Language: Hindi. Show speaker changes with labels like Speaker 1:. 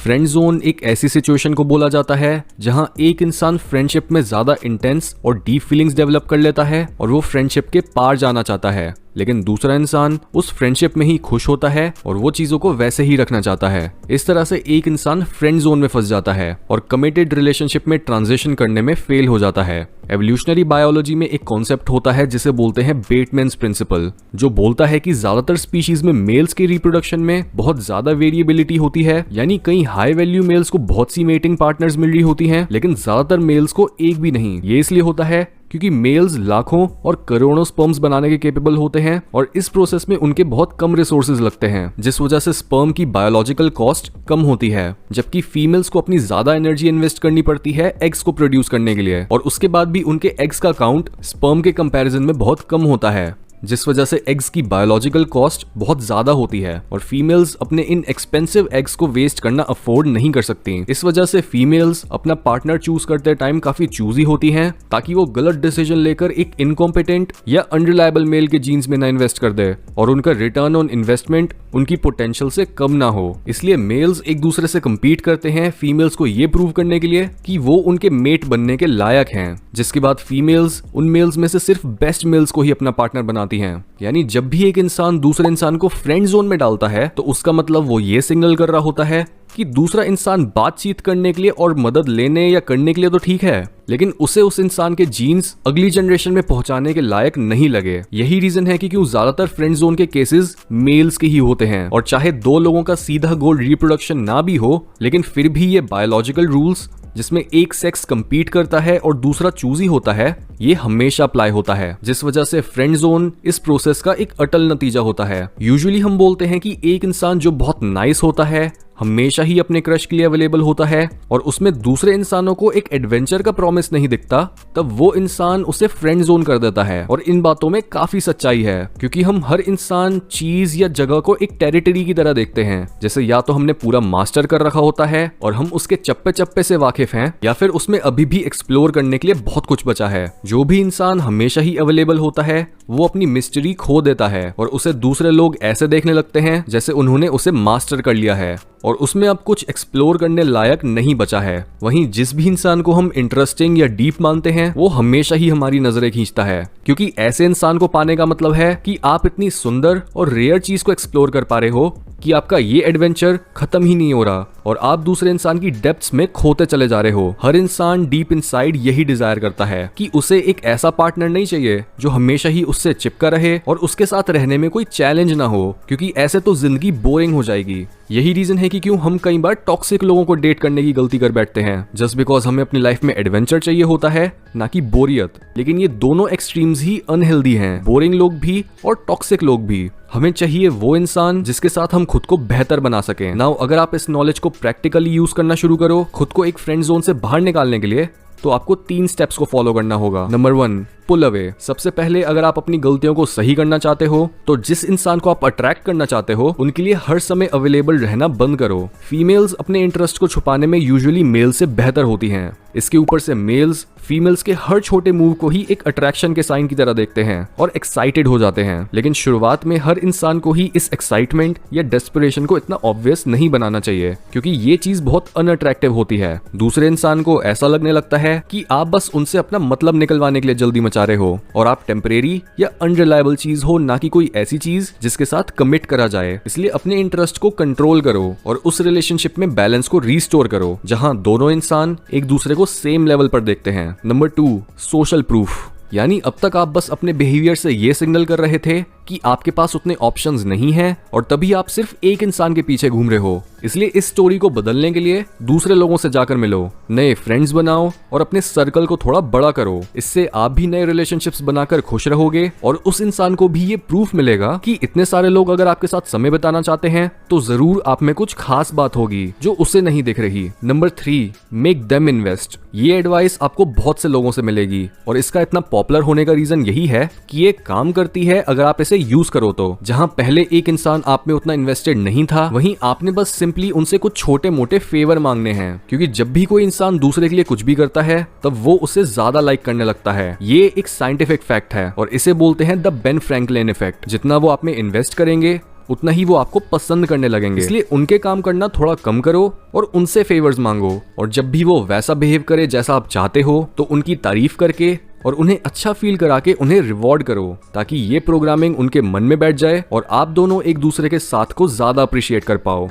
Speaker 1: फ्रेंड जोन एक ऐसी सिचुएशन को बोला जाता है जहां एक इंसान फ्रेंडशिप में ज्यादा इंटेंस और डीप फीलिंग्स डेवलप कर लेता है और वो फ्रेंडशिप के पार जाना चाहता है, लेकिन दूसरा इंसान उस फ्रेंडशिप में ही खुश होता है और वो चीजों को वैसे ही रखना चाहता है। इस तरह से एक इंसान फ्रेंड जोन में फंस जाता है और कमिटेड रिलेशनशिप में ट्रांजिशन करने में फेल हो जाता है। एवोल्यूशनरी बायोलॉजी में एक कॉन्सेप्ट होता है जिसे बोलते हैं बेटमैन्स प्रिंसिपल, जो बोलता है कि ज्यादातर स्पीशीज में मेल्स के रिप्रोडक्शन में बहुत ज्यादा वेरिएबिलिटी होती है, यानी कई हाई वैल्यू मेल्स को बहुत सी मेटिंग पार्टनर्स मिल रही होती हैं, लेकिन ज्यादातर मेल्स को एक भी नहीं। ये इसलिए होता है क्योंकि मेल्स लाखों और करोड़ों स्पर्म्स बनाने के कैपेबल होते हैं और इस प्रोसेस में उनके बहुत कम रिसोर्सेज लगते हैं, जिस वजह से स्पर्म की बायोलॉजिकल कॉस्ट कम होती है, जबकि फीमेल्स को अपनी ज्यादा एनर्जी इन्वेस्ट करनी पड़ती है एग्स को प्रोड्यूस करने के लिए, और उसके बाद भी उनके एग्स का काउंट स्पर्म के कंपैरिजन में बहुत कम होता है, जिस वजह से एग्स की बायोलॉजिकल कॉस्ट बहुत ज्यादा होती है और फीमेल्स अपने इन एक्सपेंसिव एग्स को वेस्ट करना अफोर्ड नहीं कर सकती। इस वजह से फीमेल्स अपना पार्टनर चूज करते टाइम काफी चूजी होती हैं ताकि वो गलत डिसीजन लेकर एक इनकॉम्पिटेंट या अनरिलायबल मेल के जीन्स में ना इन्वेस्ट कर दे और उनका रिटर्न ऑन इन्वेस्टमेंट उनकी पोटेंशियल से कम ना हो। इसलिए मेल्स एक दूसरे से कम्पीट करते हैं फीमेल्स को ये प्रूव करने के लिए कि वो उनके मेट बनने के लायक हैं, जिसके बाद फीमेल्स उन मेल्स में से सिर्फ बेस्ट मेल्स को ही अपना पार्टनर बनाती हैं। यानी जब भी एक इंसान दूसरे इंसान को फ्रेंड जोन में डालता है तो उसका मतलब वो ये सिग्नल कर रहा होता है कि दूसरा इंसान बातचीत करने के लिए और मदद लेने या करने के लिए तो ठीक है, लेकिन उसे उस इंसान के जीन्स अगली जनरेशन में पहुंचाने के लायक नहीं लगे। यही रीजन है कि क्यों ज्यादातर फ्रेंड जोन के केसेस मेल्स के ही होते हैं, और चाहे दो लोगों का सीधा गोल रिप्रोडक्शन ना भी हो, लेकिन फिर भी ये बायोलॉजिकल रूल्स जिसमें एक सेक्स कंपीट करता है और दूसरा चूजी होता है, ये हमेशा अप्लाई होता है, जिस वजह से फ्रेंड जोन इस प्रोसेस का एक अटल नतीजा होता है। यूजुअली हम बोलते हैं कि एक इंसान जो बहुत नाइस होता है, हमेशा ही अपने क्रश के लिए अवेलेबल होता है और उसमें दूसरे इंसानों को एक एडवेंचर का प्रॉमिस नहीं दिखता, तब वो इंसान उसे फ्रेंड जोन कर देता है। और इन बातों में काफी सच्चाई है, क्योंकि हम हर इंसान चीज या जगह को एक टेरिटरी की तरह देखते हैं, जैसे या तो हमने पूरा मास्टर कर रखा होता है और हम उसके चप्पे चप्पे से वाकिफ हैं, या फिर उसमें अभी भी एक्सप्लोर करने के लिए बहुत कुछ बचा है। जो भी इंसान हमेशा ही अवेलेबल होता है वो अपनी मिस्ट्री खो देता है और उसे दूसरे लोग ऐसे देखने लगते हैं जैसे उन्होंने उसे मास्टर कर लिया है और उसमें अब कुछ एक्सप्लोर करने लायक नहीं बचा है। वहीं जिस भी इंसान को हम इंटरेस्टिंग या डीप मानते हैं वो हमेशा ही हमारी नजरें खींचता है, क्योंकि ऐसे इंसान को पाने का मतलब है कि आप इतनी सुंदर और रेयर चीज को एक्सप्लोर कर पा रहे हो कि आपका ये एडवेंचर खत्म ही नहीं हो रहा और आप दूसरे इंसान की डेप्थ्स में खोते चले जा रहे हो। हर इंसान डीप इनसाइड यही डिजायर करता है कि उसे एक ऐसा पार्टनर नहीं चाहिए जो हमेशा ही उससे चिपका रहे और उसके साथ रहने में कोई चैलेंज ना हो, क्योंकि ऐसे तो जिंदगी बोरिंग हो जाएगी। यही रीजन है कि क्यों हम कई बार टॉक्सिक लोगों को डेट करने की गलती कर बैठते हैं, जस्ट बिकॉज हमें अपनी लाइफ में एडवेंचर चाहिए होता है, ना कि बोरियत। लेकिन ये दोनों एक्सट्रीम्स ही अनहेल्दी हैं, बोरिंग लोग भी और टॉक्सिक लोग भी। हमें चाहिए वो इंसान जिसके साथ हम खुद को बेहतर बना सकें। नाउ अगर आप इस नॉलेज को प्रैक्टिकली यूज करना शुरू करो खुद को एक फ्रेंड जोन से बाहर निकालने के लिए, तो आपको 3 स्टेप्स को फॉलो करना होगा। Number 1, pull away. सबसे पहले अगर आप अपनी गलतियों को सही करना चाहते हो तो जिस इंसान को आप अट्रैक्ट करना चाहते हो उनके लिए हर समय अवेलेबल रहना बंद करो। फीमेल्स अपने इंटरेस्ट को छुपाने में यूजुअली मेल से बेहतर होती हैं। इसके ऊपर से मेल्स फीमेल्स के हर छोटे मूव को ही एक अट्रैक्शन के साइन की तरह देखते हैं और एक्साइटेड हो जाते हैं। लेकिन शुरुआत में हर इंसान को ही इस एक्साइटमेंट या डेस्परेशन को इतना ऑब्वियस नहीं बनाना चाहिए, क्योंकि ये चीज बहुत अनअट्रैक्टिव होती है। दूसरे इंसान को ऐसा लगने लगता है कि आप बस उनसे अपना मतलब निकलवाने के लिए जल्दी मचा रहे हो और आप टेम्परेरी या अनरिलायबल चीज हो, ना कि कोई ऐसी चीज जिसके साथ कमिट करा जाए। इसलिए अपने इंटरेस्ट को कंट्रोल करो और उस रिलेशनशिप में बैलेंस को रीस्टोर करो जहां दोनों इंसान एक दूसरे को सेम लेवल पर देखते हैं। Number 2, social proof. यानी अब तक आप बस अपने बिहेवियर से ये सिग्नल कर रहे थे कि आपके पास उतने ऑप्शंस नहीं हैं और तभी आप सिर्फ एक इंसान के पीछे घूम रहे हो। इसलिए इस स्टोरी को बदलने के लिए दूसरे लोगों से जाकर मिलो, नए फ्रेंड्स बनाओ और अपने सर्कल को थोड़ा बड़ा करो। इससे आप भी नए रिलेशनशिप्स बनाकर खुश रहोगे और उस इंसान को भी ये प्रूफ मिलेगा कि इतने सारे लोग अगर आपके साथ समय बिताना चाहते हैं तो जरूर आप में कुछ खास बात होगी जो उसे नहीं दिख रही। Number 3, make them invest. ये एडवाइस आपको बहुत से लोगों से मिलेगी और इसका इतना पॉपुलर होने का रीजन यही है कि ये काम करती है अगर आप इसे यूज करो तो। जहां पहले एक इंसान आप में उतना इन्वेस्टेड नहीं था, वहीं आपने बस सिंपली उनसे कुछ छोटे मोटे फेवर मांगने हैं, क्योंकि जब भी कोई इंसान दूसरे के लिए कुछ भी करता है तब वो उसे ज्यादा लाइक करने लगता है। ये एक साइंटिफिक फैक्ट है और इसे बोलते हैं द बेन फ्रैंकलिन इफेक्ट। जितना वो आप में इन्वेस्ट करेंगे उतना ही वो आपको पसंद करने लगेंगे। इसलिए उनके काम करना थोड़ा कम करो और उनसे फेवर्स मांगो, और जब भी वो वैसा बिहेव करे जैसा आप चाहते हो तो उनकी तारीफ करके और उन्हें अच्छा फील करा के उन्हें रिवॉर्ड करो, ताकि ये प्रोग्रामिंग उनके मन में बैठ जाए और आप दोनों एक दूसरे के साथ को ज्यादा अप्रिशिएट कर पाओ।